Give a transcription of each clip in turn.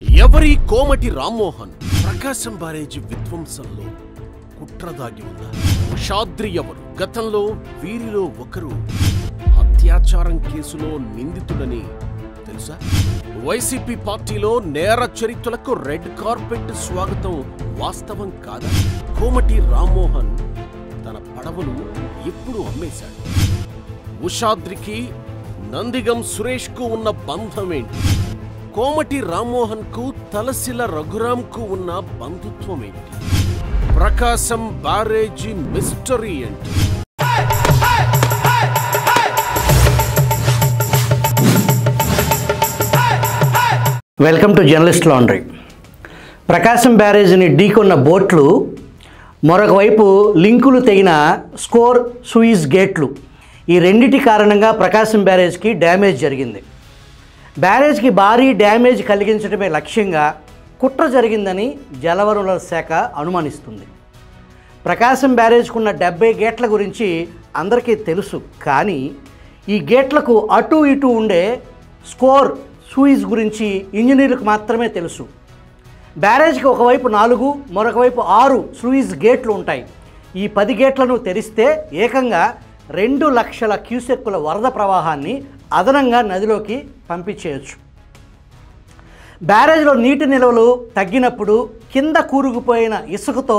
ఎవరి కోమటి రామ్మోహన్ ప్రకాశం బ్యారేజీ విధ్వంసంలో కుట్ర దాగి ఉందా? షాద్రి ఎవరు? గతంలో వీరిలో ఒకరు అత్యాచారం కేసులో నిందితుడని తెలుసా? వైసీపీ పార్టీలో నేర చరిత్రలకు రెడ్ కార్పెట్ స్వాగతం వాస్తవం కాదా? కోమటి రామ్మోహన్ తన పడవను ఎప్పుడు అమ్మేశాడు? ఉషాద్రికి నందిగం సురేష్ కు ఉన్న బంధం ఏంటి? కోమటి రామ్మోహన్ కు తలసిల రఘురామ్ కు ఉన్న బంధుత్వం ఏంటి? ప్రకాశం బ్యారేజీ మిస్టరీ ఏంటి? Welcome to journalist laundry. Prakasam బ్యారేజీని ఢీకొన్న బోట్లు, మరొక వైపు లింకులు తెగిన స్కోర్ సూయిజ్ గేట్లు, ఈ రెండిటి కారణంగా ప్రకాశం బ్యారేజ్కి డ్యామేజ్ జరిగింది. బ్యారేజ్కి భారీ డ్యామేజ్ కలిగించడమే లక్ష్యంగా కుట్ర జరిగిందని జలవనరుల శాఖ అనుమానిస్తుంది. ప్రకాశం బ్యారేజ్కున్న 70 గేట్ల గురించి అందరికీ తెలుసు, కానీ ఈ గేట్లకు అటు ఇటు ఉండే స్కోర్ సూయిజ్ గురించి ఇంజనీర్లకు మాత్రమే తెలుసు. బ్యారేజ్కి ఒకవైపు 4, మరొక వైపు 6 సూయిజ్ గేట్లు ఉంటాయి. ఈ 10 గేట్లను తెరిస్తే ఏకంగా 2 లక్షల క్యూసెక్కుల వరద ప్రవాహాన్ని అదనంగా నదిలోకి పంపించేయచ్చు. బ్యారేజ్లో నీటి నిల్వలు తగ్గినప్పుడు కింద కూరుకుపోయిన ఇసుకతో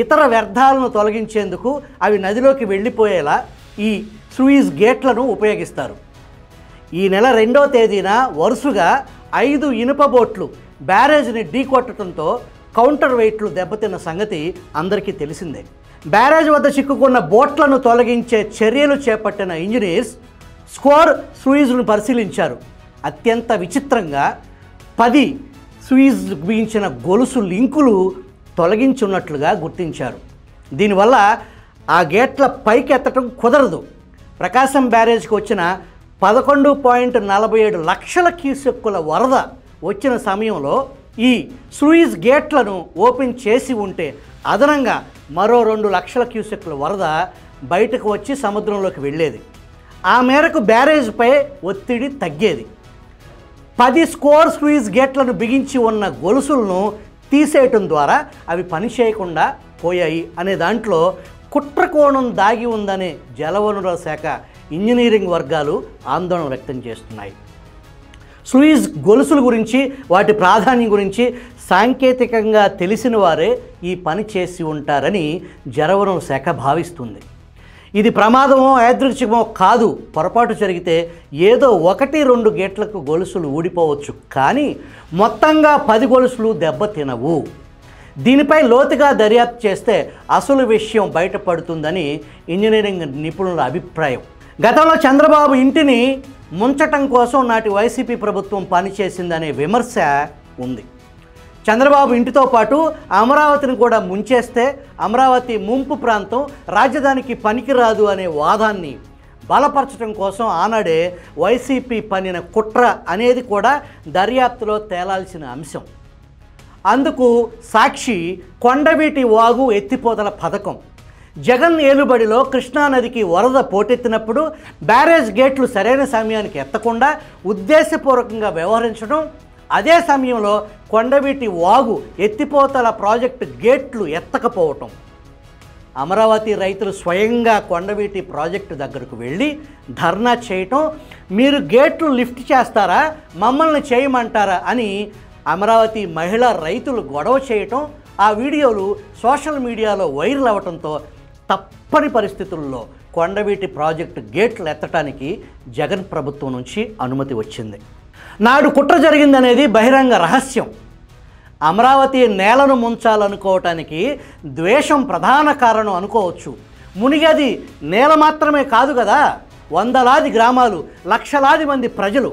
ఇతర వ్యర్థాలను తొలగించేందుకు అవి నదిలోకి వెళ్ళిపోయేలా ఈ సూయిజ్ గేట్లను ఉపయోగిస్తారు. ఈ నెల 2వ తేదీన వరుసగా 5 ఇనుప బోట్లు బ్యారేజ్ని ఢీకొట్టడంతో కౌంటర్ వెయిట్లు దెబ్బతిన్న సంగతి అందరికీ తెలిసిందే. బ్యారేజ్ వద్ద చిక్కుకున్న బోట్లను తొలగించే చర్యలు చేపట్టిన ఇంజనీర్స్ స్కోర్ సూయిజ్ను పరిశీలించారు. అత్యంత విచిత్రంగా 10 సూయిజ్ బిగించిన గొలుసు లింకులు తొలగించున్నట్లుగా గుర్తించారు. దీనివల్ల ఆ గేట్ల పైకి ఎత్తడం కుదరదు. ప్రకాశం బ్యారేజ్కి వచ్చిన 11.47 లక్షల క్యూసెక్కుల వరద వచ్చిన సమయంలో ఈ సూయిజ్ గేట్లను ఓపెన్ చేసి ఉంటే అదనంగా మరో 2 లక్షల క్యూసెక్కుల వరద బయటకు వచ్చి సముద్రంలోకి వెళ్ళేది. ఆ మేరకు బ్యారేజ్పై ఒత్తిడి తగ్గేది. 10 స్కోర్ సూయిజ్ గేట్లను బిగించి ఉన్న గొలుసులను తీసేయటం ద్వారా అవి పనిచేయకుండా పోయాయి అనే దాంట్లో కుట్ర కోణం దాగి ఉందనే జలవనరుల శాఖ ఇంజనీరింగ్ వర్గాలు ఆందోళన వ్యక్తం చేస్తున్నాయి. సూయిజ్ గొలుసుల గురించి, వాటి ప్రాధాన్యం గురించి సాంకేతికంగా తెలిసిన వారే ఈ పని చేసి ఉంటారని జలవనరుల శాఖ భావిస్తుంది. ఇది ప్రమాదమో యాదృచ్ఛికమో కాదు. పొరపాటు జరిగితే ఏదో 1-2 గేట్లకు గొలుసులు ఊడిపోవచ్చు, కానీ మొత్తంగా 10 గొలుసులు దెబ్బతినవు. దీనిపై లోతుగా దర్యాప్తు చేస్తే అసలు విషయం బయటపడుతుందని ఇంజనీరింగ్ నిపుణుల అభిప్రాయం. గతంలో చంద్రబాబు ఇంటిని ముంచటం కోసం నాటి వైసీపీ ప్రభుత్వం పనిచేసిందనే విమర్శ ఉంది. చంద్రబాబు ఇంటితో పాటు అమరావతిని కూడా ముంచేస్తే అమరావతి ముంపు ప్రాంతం రాజధానికి పనికిరాదు అనే వాదాన్ని బలపరచడం కోసం ఆనాడే వైసీపీ పన్నిన కుట్ర అనేది కూడా దర్యాప్తులో తేలాల్సిన అంశం. అందుకు సాక్షి కొండవీటి వాగు ఎత్తిపోతల పథకం. జగన్ ఏలుబడిలో కృష్ణానదికి వరద పోటెత్తినప్పుడు బ్యారేజ్ గేట్లు సరైన సమయానికి ఎత్తకుండా ఉద్దేశపూర్వకంగా వ్యవహరించడం, అదే సమయంలో కొండవీటి వాగు ఎత్తిపోతల ప్రాజెక్టు గేట్లు ఎత్తకపోవటం. అమరావతి రైతులు స్వయంగా కొండవీటి ప్రాజెక్టు దగ్గరకు వెళ్ళి ధర్నా చేయటం, మీరు గేట్లు లిఫ్ట్ చేస్తారా, మమ్మల్ని చేయమంటారా అని అమరావతి మహిళా రైతులు గొడవ చేయటం, ఆ వీడియోలు సోషల్ మీడియాలో వైరల్ అవ్వటంతో తప్పని పరిస్థితుల్లో కొండవీటి ప్రాజెక్టు గేట్లు ఎత్తడానికి జగన్ ప్రభుత్వం నుంచి అనుమతి వచ్చింది. నాడు కుట్ర జరిగిందనేది బహిరంగ రహస్యం. అమరావతి నేలను ముంచాలనుకోవటానికి ద్వేషం ప్రధాన కారణం అనుకోవచ్చు. మునిగది నేల మాత్రమే కాదు కదా, వందలాది గ్రామాలు, లక్షలాది మంది ప్రజలు.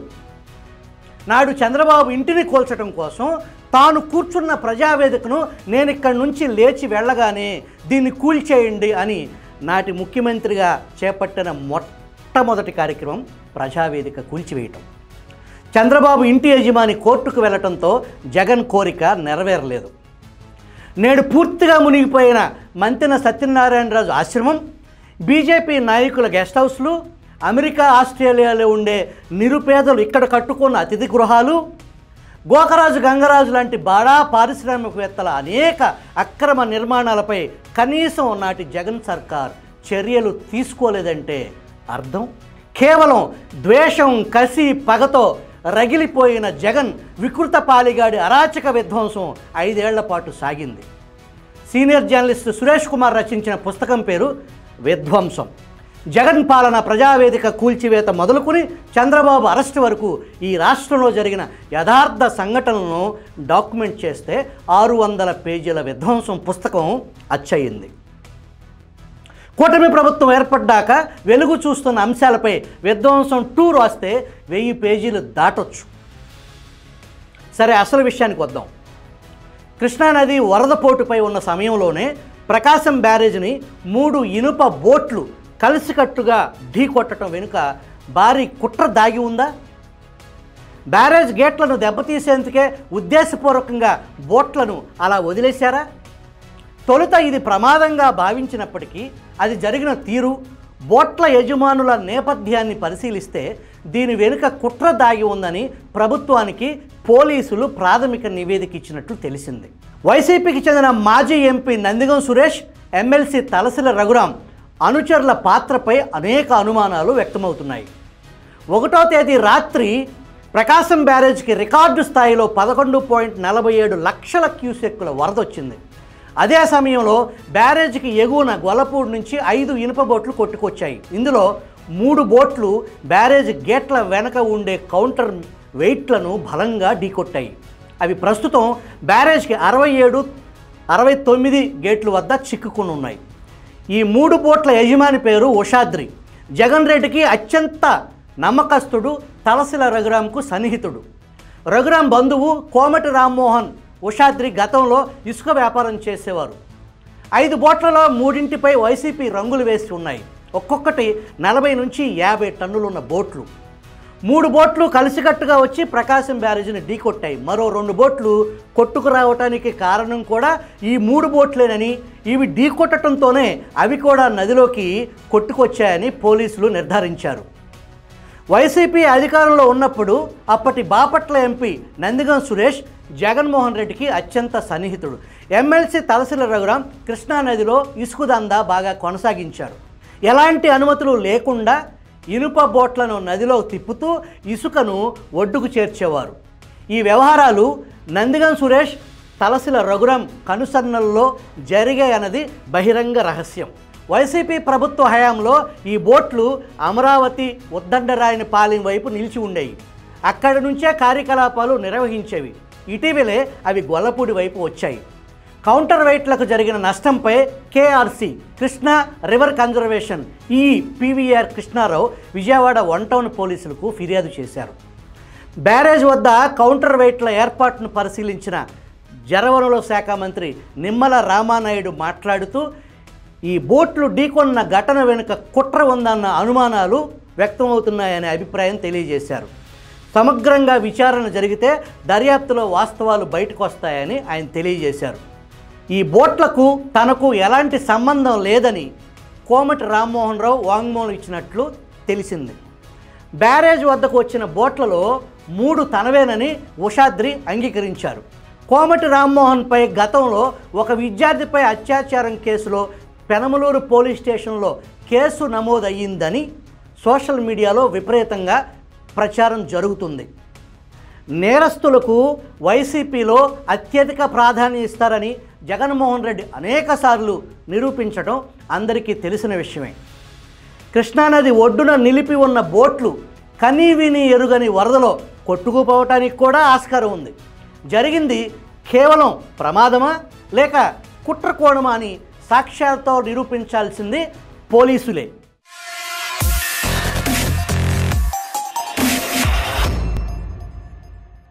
నాడు చంద్రబాబు ఇంటిని కూల్చడం కోసం తాను కూర్చున్న ప్రజావేదికను నేను ఇక్కడి నుంచి లేచి వెళ్ళగానే దీన్ని కూల్చేయండి అని నాటి ముఖ్యమంత్రిగా చేపట్టిన మొట్టమొదటి కార్యక్రమం ప్రజావేదిక కూల్చివేయటం. చంద్రబాబు ఇంటి యజమాని కోర్టుకు వెళ్లటంతో జగన్ కోరిక నెరవేరలేదు. నేడు పూర్తిగా మునిగిపోయిన మంతెన సత్యనారాయణరాజు ఆశ్రమం, బీజేపీ నాయకుల గెస్ట్ హౌస్లు, అమెరికా, ఆస్ట్రేలియాలో ఉండే నిరుపేదలు ఇక్కడ కట్టుకున్న అతిథి గృహాలు, గోకరాజు గంగరాజు లాంటి బాడా పారిశ్రామికవేత్తల అనేక అక్రమ నిర్మాణాలపై కనీసం నాటి జగన్ సర్కార్ చర్యలు తీసుకోలేదంటే అర్థం కేవలం ద్వేషం, కసి, పగతో రగిలిపోయిన జగన్ వికృత పాలిగాడి అరాచక విధ్వంసం 5 ఏళ్ల పాటు సాగింది. సీనియర్ జర్నలిస్ట్ సురేష్ కుమార్ రచించిన పుస్తకం పేరు విధ్వంసం. జగన్ పాలన, ప్రజావేదిక కూల్చివేత మొదలుకొని చంద్రబాబు అరెస్టు వరకు ఈ రాష్ట్రంలో జరిగిన యథార్థ సంఘటనలను డాక్యుమెంట్ చేస్తే 600 పేజీల విధ్వంసం పుస్తకం అచ్చయింది. కూటమి ప్రభుత్వం ఏర్పడ్డాక వెలుగు చూస్తున్న అంశాలపై విధ్వంసం 2 రాస్తే 1000 పేజీలు దాటొచ్చు. సరే, అసలు విషయానికి వద్దాం. కృష్ణానది వరద పోటుపై ఉన్న సమయంలోనే ప్రకాశం బ్యారేజ్ని 3 ఇనుప బోట్లు కలిసికట్టుగా ఢీకొట్టడం వెనుక భారీ కుట్ర దాగి ఉందా? బ్యారేజ్ గేట్లను దెబ్బతీసేందుకే ఉద్దేశపూర్వకంగా బోట్లను అలా వదిలేశారా? తొలుత ఇది ప్రమాదంగా భావించినప్పటికీ అది జరిగిన తీరు, బోట్ల యజమానుల నేపథ్యాన్ని పరిశీలిస్తే దీని వెనుక కుట్ర దాగి ఉందని ప్రభుత్వానికి పోలీసులు ప్రాథమిక నివేదిక ఇచ్చినట్లు తెలిసింది. వైసీపీకి చెందిన మాజీ ఎంపీ నందిగం సురేష్, ఎమ్మెల్సీ తలసిల రఘురాం అనుచరుల పాత్రపై అనేక అనుమానాలు వ్యక్తమవుతున్నాయి. 1వ తేదీ రాత్రి ప్రకాశం బ్యారేజ్కి రికార్డు స్థాయిలో 11.47 లక్షల క్యూసెక్కుల వరద వచ్చింది. అదే సమయంలో బ్యారేజ్కి ఎగువన గొల్లపూడి నుంచి 5 ఇనుప బోట్లు కొట్టుకొచ్చాయి. ఇందులో 3 బోట్లు బ్యారేజ్ గేట్ల వెనక ఉండే కౌంటర్ వెయిట్లను బలంగా ఢీకొట్టాయి. అవి ప్రస్తుతం బ్యారేజ్కి 67, 69 గేట్ల వద్ద చిక్కుకుని ఉన్నాయి. ఈ 3 బోట్ల యజమాని పేరు ఉషాద్రి. జగన్ రెడ్డికి అత్యంత నమ్మకస్తుడు, తలసిల రఘురాంకు సన్నిహితుడు. రఘురాం బంధువు కోమటి రామ్మోహన్ ఉషాద్రి గతంలో ఇసుక వ్యాపారం చేసేవారు. 5 బోట్లలో 3ంటిపై వైసీపీ రంగులు వేసి ఉన్నాయి. ఒక్కొక్కటి 40 నుంచి 50 టన్నులున్న బోట్లు. 3 బోట్లు కలిసికట్టుగా వచ్చి ప్రకాశం బ్యారేజ్ని ఢీకొట్టాయి. మరో 2 బోట్లు కొట్టుకురావటానికి కారణం కూడా ఈ 3 బోట్లేనని, ఇవి ఢీకొట్టడంతోనే అవి కూడా నదిలోకి కొట్టుకొచ్చాయని పోలీసులు నిర్ధారించారు. వైసీపీ అధికారంలో ఉన్నప్పుడు అప్పటి బాపట్ల ఎంపీ నందిగం సురేష్ జగన్మోహన్ రెడ్డికి అత్యంత సన్నిహితుడు. ఎమ్మెల్సీ తలసిల రఘురాం కృష్ణానదిలో ఇసుక దందా బాగా కొనసాగించారు. ఎలాంటి అనుమతులు లేకుండా ఇనుప బోట్లను నదిలో తిప్పుతూ ఇసుకను ఒడ్డుకు చేర్చేవారు. ఈ వ్యవహారాలు నందిగం సురేష్, తలసిల రఘురాం కనుసన్నల్లో జరిగాయన్నది బహిరంగ రహస్యం. వైసీపీ ప్రభుత్వ హయాంలో ఈ బోట్లు అమరావతి ఉద్దండరాయనిపాలెం వైపు నిలిచి ఉండేవి. అక్కడి నుంచే కార్యకలాపాలు నిర్వహించేవి. ఇటీవలే అవి గొల్లపూడి వైపు వచ్చాయి. కౌంటర్ వెయిట్లకు జరిగిన నష్టంపై KRC, Krishna river conservation PVR Krishnarao Vijayawada 1 town పోలీసులకు ఫిర్యాదు చేశారు. బ్యారేజ్ వద్ద కౌంటర్ వెయిట్ల ఏర్పాటును పరిశీలించిన జలవనరుల శాఖ మంత్రి నిమ్మల రామానాయుడు మాట్లాడుతూ ఈ బోట్లు ఢీకొన్న ఘటన వెనుక కుట్ర ఉందన్న అనుమానాలు వ్యక్తమవుతున్నాయనే అభిప్రాయం తెలియజేశారు. సమగ్రంగా విచారణ జరిగితే దర్యాప్తులో వాస్తవాలు బయటకు వస్తాయని ఆయన తెలియజేశారు. ఈ బోట్లకు తనకు ఎలాంటి సంబంధం లేదని కోమటి రామ్మోహన్ రావు వాంగ్మూలం ఇచ్చినట్లు తెలిసింది. బ్యారేజ్ వద్దకు వచ్చిన బోట్లలో 3 తనవేనని ఉషాద్రి అంగీకరించారు. కోమటి రామ్మోహన్పై గతంలో ఒక విద్యార్థిపై అత్యాచారం కేసులో పెనమలూరు పోలీస్ స్టేషన్లో కేసు నమోదయ్యిందని సోషల్ మీడియాలో విపరీతంగా ప్రచారం జరుగుతుంది. నేరస్తులకు వైసీపీలో అత్యధిక ప్రాధాన్యం ఇస్తారని జగన్మోహన్ రెడ్డి అనేకసార్లు నిరూపించడం అందరికీ తెలిసిన విషయమే. కృష్ణానది ఒడ్డున నిలిపి ఉన్న బోట్లు కనీవిని ఎరుగని వరదలో కొట్టుకుపోవటానికి కూడా ఆస్కారం ఉంది. జరిగింది కేవలం ప్రమాదమా లేక కుట్రకోణమా అని సాక్ష్యాలతో నిరూపించాల్సింది పోలీసులే.